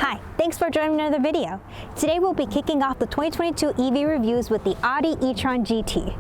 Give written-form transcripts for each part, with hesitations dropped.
Hi, thanks for joining another video. Today we'll be kicking off the 2022 EV reviews with the Audi e-tron GT.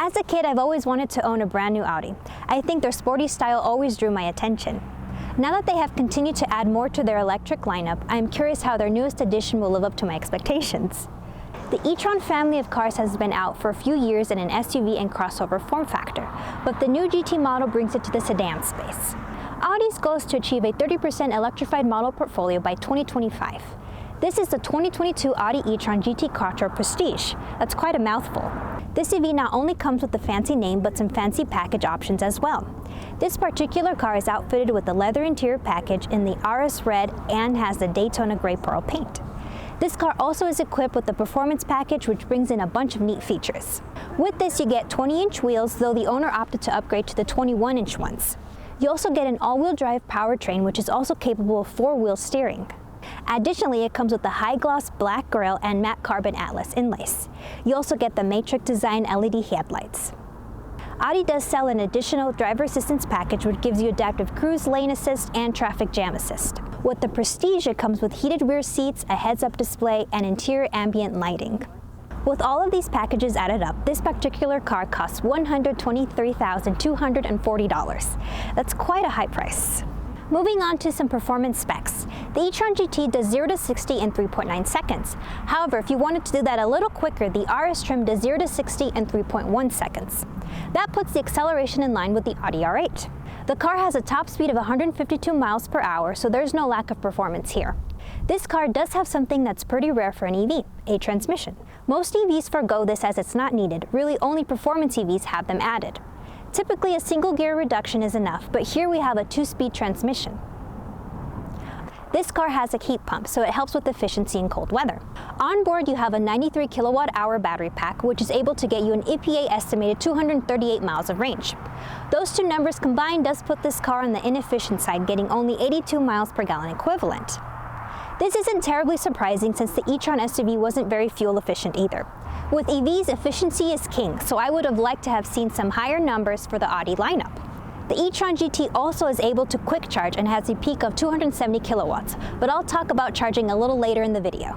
As a kid, I've always wanted to own a brand new Audi. I think their sporty style always drew my attention. Now that they have continued to add more to their electric lineup, I am curious how their newest edition will live up to my expectations. The e-tron family of cars has been out for a few years in an SUV and crossover form factor, but the new GT model brings it to the sedan space. Audi's goal is to achieve a 30% electrified model portfolio by 2025. This is the 2022 Audi e-tron GT Quattro Prestige. That's quite a mouthful. This EV not only comes with the fancy name, but some fancy package options as well. This particular car is outfitted with the leather interior package in the RS Red and has the Daytona Gray Pearl paint. This car also is equipped with the performance package, which brings in a bunch of neat features. With this, you get 20-inch wheels, though the owner opted to upgrade to the 21-inch ones. You also get an all-wheel drive powertrain, which is also capable of four-wheel steering. Additionally, it comes with the high-gloss black grille and matte carbon Atlas inlays. You also get the Matrix Design LED headlights. Audi does sell an additional driver assistance package, which gives you adaptive cruise, lane assist, and traffic jam assist. With the Prestige, it comes with heated rear seats, a heads-up display, and interior ambient lighting. With all of these packages added up, this particular car costs $123,240. That's quite a high price. Moving on to some performance specs. The e-tron GT does 0 to 60 in 3.9 seconds. However, if you wanted to do that a little quicker, the RS trim does 0 to 60 in 3.1 seconds. That puts the acceleration in line with the Audi R8. The car has a top speed of 152 miles per hour, so there's no lack of performance here. This car does have something that's pretty rare for an EV, a transmission. Most EVs forgo this as it's not needed. Really, only performance EVs have them added. Typically, a single gear reduction is enough, but here we have a 2-speed transmission. This car has a heat pump, so it helps with efficiency in cold weather. On board, you have a 93 kilowatt-hour battery pack, which is able to get you an EPA estimated 238 miles of range. Those two numbers combined does put this car on the inefficient side, getting only 82 miles per gallon equivalent. This isn't terribly surprising since the e-tron SUV wasn't very fuel efficient either. With EVs, efficiency is king, so I would have liked to have seen some higher numbers for the Audi lineup. The e-tron GT also is able to quick charge and has a peak of 270 kilowatts, but I'll talk about charging a little later in the video.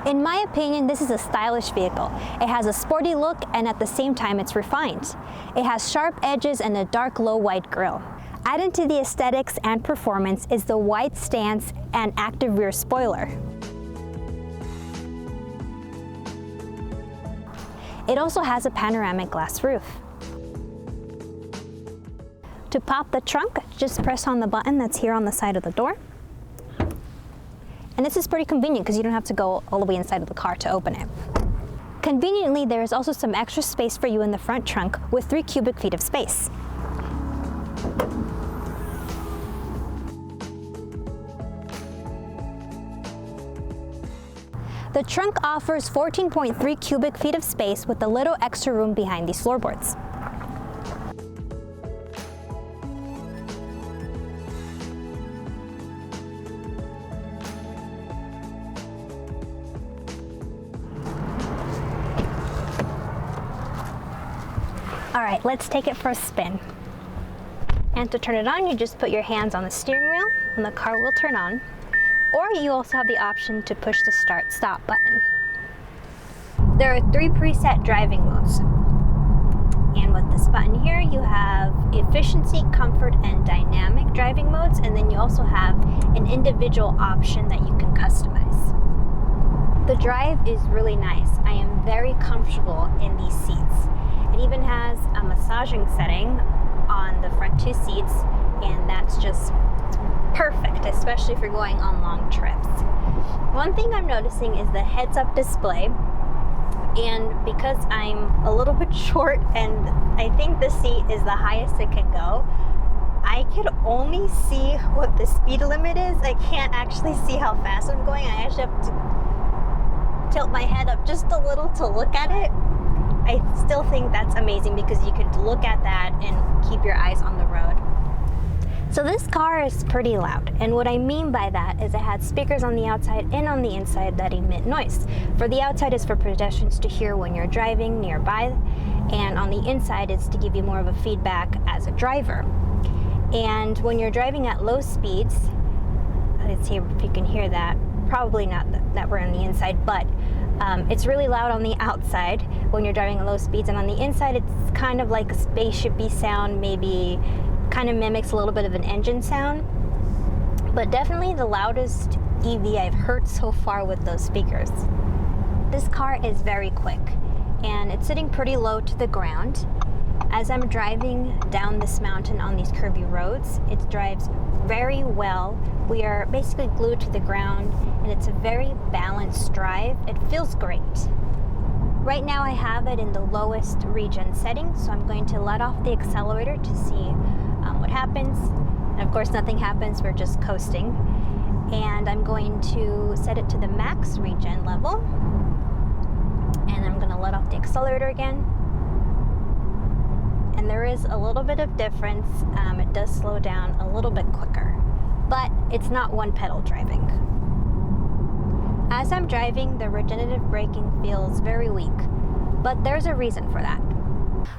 In my opinion, this is a stylish vehicle. It has a sporty look and at the same time it's refined. It has sharp edges and a dark low white grille. Added to the aesthetics and performance is the wide stance and active rear spoiler. It also has a panoramic glass roof. To pop the trunk, just press on the button that's here on the side of the door. And this is pretty convenient because you don't have to go all the way inside of the car to open it. Conveniently, there is also some extra space for you in the front trunk with 3 cubic feet of space. The trunk offers 14.3 cubic feet of space with a little extra room behind these floorboards. All right, let's take it for a spin. And to turn it on, you just put your hands on the steering wheel and the car will turn on. Or you also have the option to push the start-stop button. There are 3 preset driving modes. And with this button here, you have efficiency, comfort, and dynamic driving modes, and then you also have an individual option that you can customize. The drive is really nice. I am very comfortable in these seats. It even has a massaging setting on the front 2 seats, and that's just perfect, especially if you're going on long trips. One thing I'm noticing is the heads-up display, and because I'm a little bit short and I think the seat is the highest it can go, I can only see what the speed limit is. I can't actually see how fast I'm going. I actually have to tilt my head up just a little to look at it. I still think that's amazing because you could look at that and keep your eyes on the road. So this car is pretty loud, and what I mean by that is it has speakers on the outside and on the inside that emit noise. For the outside is for pedestrians to hear when you're driving nearby, and on the inside is to give you more of a feedback as a driver. And when you're driving at low speeds, let's see if you can hear that. Probably not that we're on the inside, but it's really loud on the outside when you're driving at low speeds, and on the inside it's kind of like a spaceshipy sound, maybe kind of mimics a little bit of an engine sound, but definitely the loudest EV I've heard so far with those speakers. This car is very quick, and it's sitting pretty low to the ground. As I'm driving down this mountain on these curvy roads, it drives very well. We are basically glued to the ground, and it's a very balanced drive. It feels great. Right now I have it in the lowest regen setting, so I'm going to let off the accelerator to see what happens. And of course nothing happens, we're just coasting. And I'm going to set it to the max regen level. And I'm going to let off the accelerator again. And there is a little bit of difference. It does slow down a little bit quicker, but it's not one pedal driving. As I'm driving, the regenerative braking feels very weak, but there's a reason for that.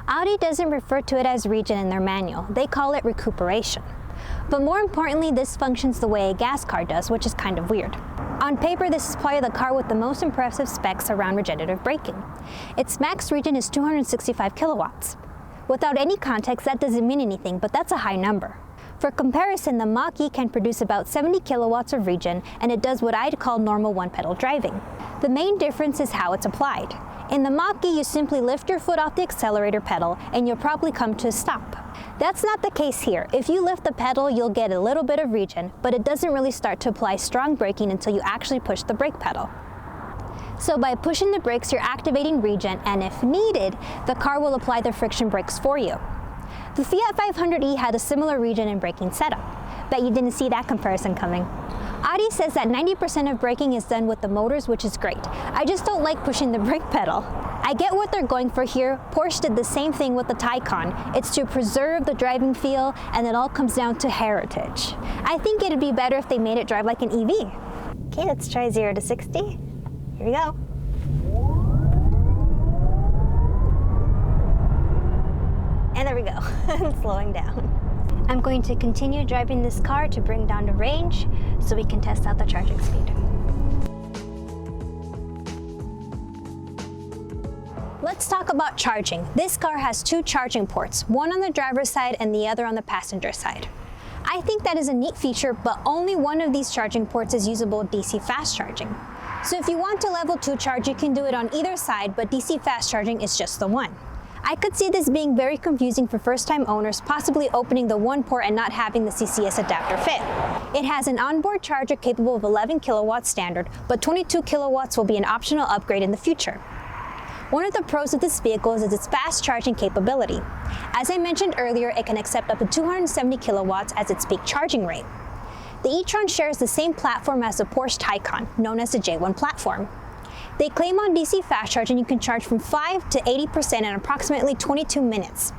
Audi doesn't refer to it as regen in their manual. They call it recuperation. But more importantly, this functions the way a gas car does, which is kind of weird. On paper, this is probably the car with the most impressive specs around regenerative braking. Its max regen is 265 kilowatts. Without any context, that doesn't mean anything, but that's a high number. For comparison, the Mach-E can produce about 70 kilowatts of regen, and it does what I'd call normal one-pedal driving. The main difference is how it's applied. In the Mach-E, you simply lift your foot off the accelerator pedal, and you'll probably come to a stop. That's not the case here. If you lift the pedal, you'll get a little bit of regen, but it doesn't really start to apply strong braking until you actually push the brake pedal. So by pushing the brakes, you're activating regen, and if needed, the car will apply the friction brakes for you. The Fiat 500e had a similar regen and braking setup. Bet you didn't see that comparison coming. Audi says that 90% of braking is done with the motors, which is great. I just don't like pushing the brake pedal. I get what they're going for here. Porsche did the same thing with the Taycan. It's to preserve the driving feel, and it all comes down to heritage. I think it'd be better if they made it drive like an EV. Okay, let's try 0 to 60. Here we go. And there we go, slowing down. I'm going to continue driving this car to bring down the range so we can test out the charging speed. Let's talk about charging. This car has 2 charging ports, one on the driver's side and the other on the passenger side. I think that is a neat feature, but only one of these charging ports is usable DC fast charging. So if you want to level 2 charge, you can do it on either side, but DC fast charging is just the one. I could see this being very confusing for first-time owners, possibly opening the one port and not having the CCS adapter fit. It has an onboard charger capable of 11 kilowatts standard, but 22 kilowatts will be an optional upgrade in the future. One of the pros of this vehicle is its fast charging capability. As I mentioned earlier, it can accept up to 270 kilowatts as its peak charging rate. The e-tron shares the same platform as the Porsche Taycan, known as the J1 platform. They claim on DC fast charging you can charge from 5 to 80% in approximately 22 minutes.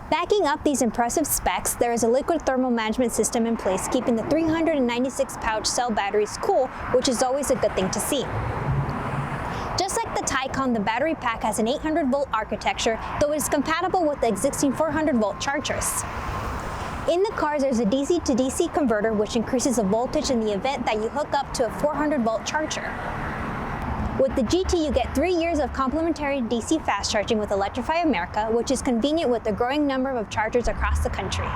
Backing up these impressive specs, there is a liquid thermal management system in place keeping the 396-pouch cell batteries cool, which is always a good thing to see. Just like the Taycan, the battery pack has an 800-volt architecture, though it is compatible with the existing 400-volt chargers. In the cars, there's a DC to DC converter which increases the voltage in the event that you hook up to a 400-volt charger. With the GT, you get 3 years of complimentary DC fast charging with Electrify America, which is convenient with the growing number of chargers across the country.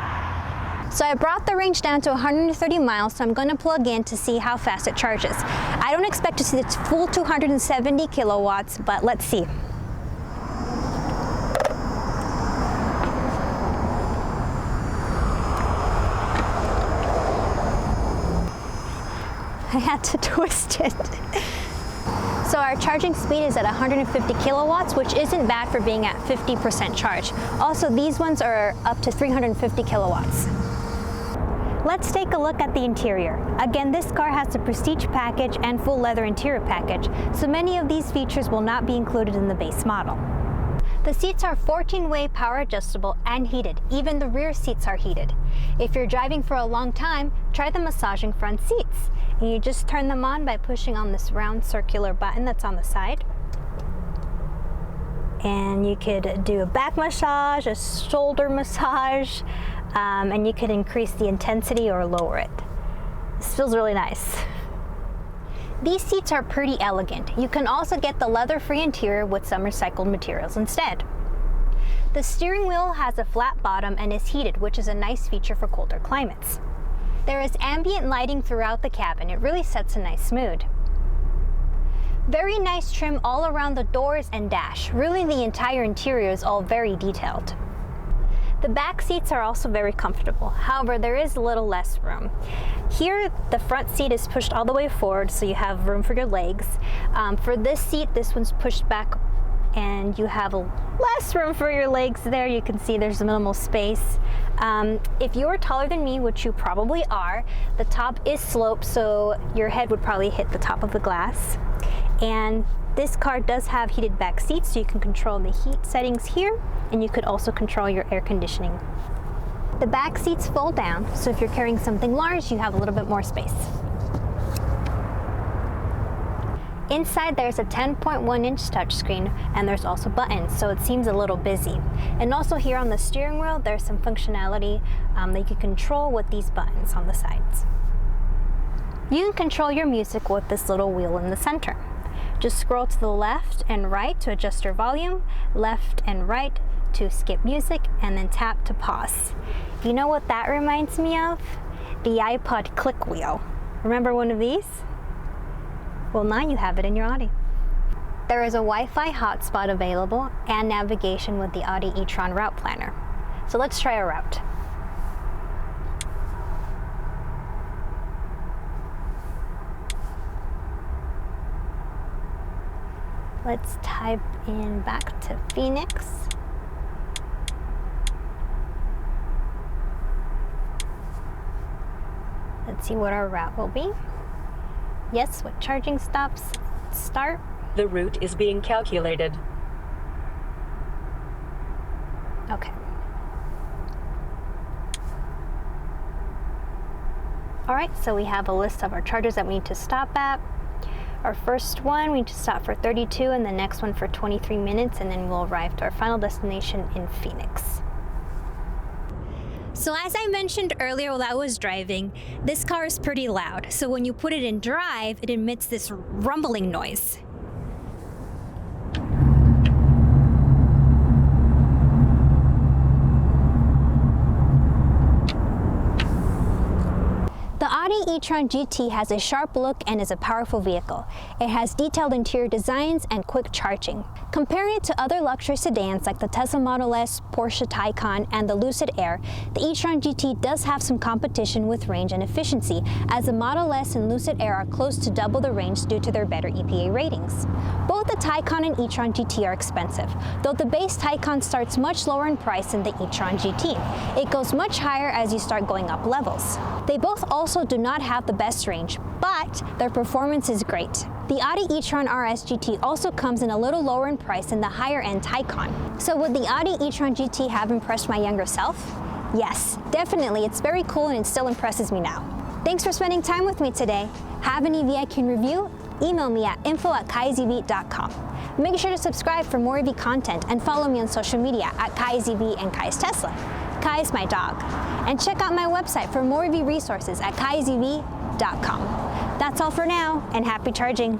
So I brought the range down to 130 miles, so I'm going to plug in to see how fast it charges. I don't expect to see the full 270 kilowatts, but let's see. I had to twist it. So our charging speed is at 150 kilowatts, which isn't bad for being at 50% charge. Also, these ones are up to 350 kilowatts. Let's take a look at the interior. Again, this car has the Prestige package and full leather interior package, so many of these features will not be included in the base model. The seats are 14-way power adjustable and heated. Even the rear seats are heated. If you're driving for a long time, try the massaging front seats. And you just turn them on by pushing on this round circular button that's on the side. And you could do a back massage, a shoulder massage, and you could increase the intensity or lower it. This feels really nice. These seats are pretty elegant. You can also get the leather-free interior with some recycled materials instead. The steering wheel has a flat bottom and is heated, which is a nice feature for colder climates. There is ambient lighting throughout the cabin. It really sets a nice mood. Very nice trim all around the doors and dash. Really, the entire interior is all very detailed. The back seats are also very comfortable. However, there is a little less room. Here, the front seat is pushed all the way forward, so you have room for your legs. For this seat, this one's pushed back and you have less room for your legs there. You can see there's minimal space. If you are taller than me, which you probably are, the top is sloped, so your head would probably hit the top of the glass. And this car does have heated back seats, so you can control the heat settings here, and you could also control your air conditioning. The back seats fold down, so if you're carrying something large, you have a little bit more space. Inside there's a 10.1-inch touchscreen, and there's also buttons, so it seems a little busy. And also here on the steering wheel, there's some functionality that you can control with these buttons on the sides. You can control your music with this little wheel in the center. Just scroll to the left and right to adjust your volume, left and right to skip music, and then tap to pause. You know what that reminds me of? The iPod click wheel. Remember one of these? Well, now you have it in your Audi. There is a Wi-Fi hotspot available and navigation with the Audi e-tron route planner. So let's try a route. Let's type in back to Phoenix. Let's see what our route will be. Yes, with charging stops. Start. The route is being calculated. Okay. All right, so we have a list of our chargers that we need to stop at. Our first one, we need to stop for 32, and the next one for 23 minutes, and then we'll arrive to our final destination in Phoenix. So as I mentioned earlier while I was driving, this car is pretty loud. So when you put it in drive, it emits this rumbling noise. The Audi e-tron GT has a sharp look and is a powerful vehicle. It has detailed interior designs and quick charging. Comparing it to other luxury sedans like the Tesla Model S, Porsche Taycan, and the Lucid Air, the e-tron GT does have some competition with range and efficiency, as the Model S and Lucid Air are close to double the range due to their better EPA ratings. Both the Taycan and e-tron GT are expensive, though the base Taycan starts much lower in price than the e-tron GT. It goes much higher as you start going up levels. They both also do not have the best range, but their performance is great. The Audi e-tron RS GT also comes in a little lower in price than the higher-end Taycan. So would the Audi e-tron GT have impressed my younger self? Yes, definitely. It's very cool and it still impresses me now. Thanks for spending time with me today. Have an EV I can review? Email me at info@kaisev.com. Make sure to subscribe for more EV content and follow me on social media at KaiseV and Kais Tesla. Kai is my dog. And check out my website for more EV resources at kaisev.com. That's all for now, and happy charging.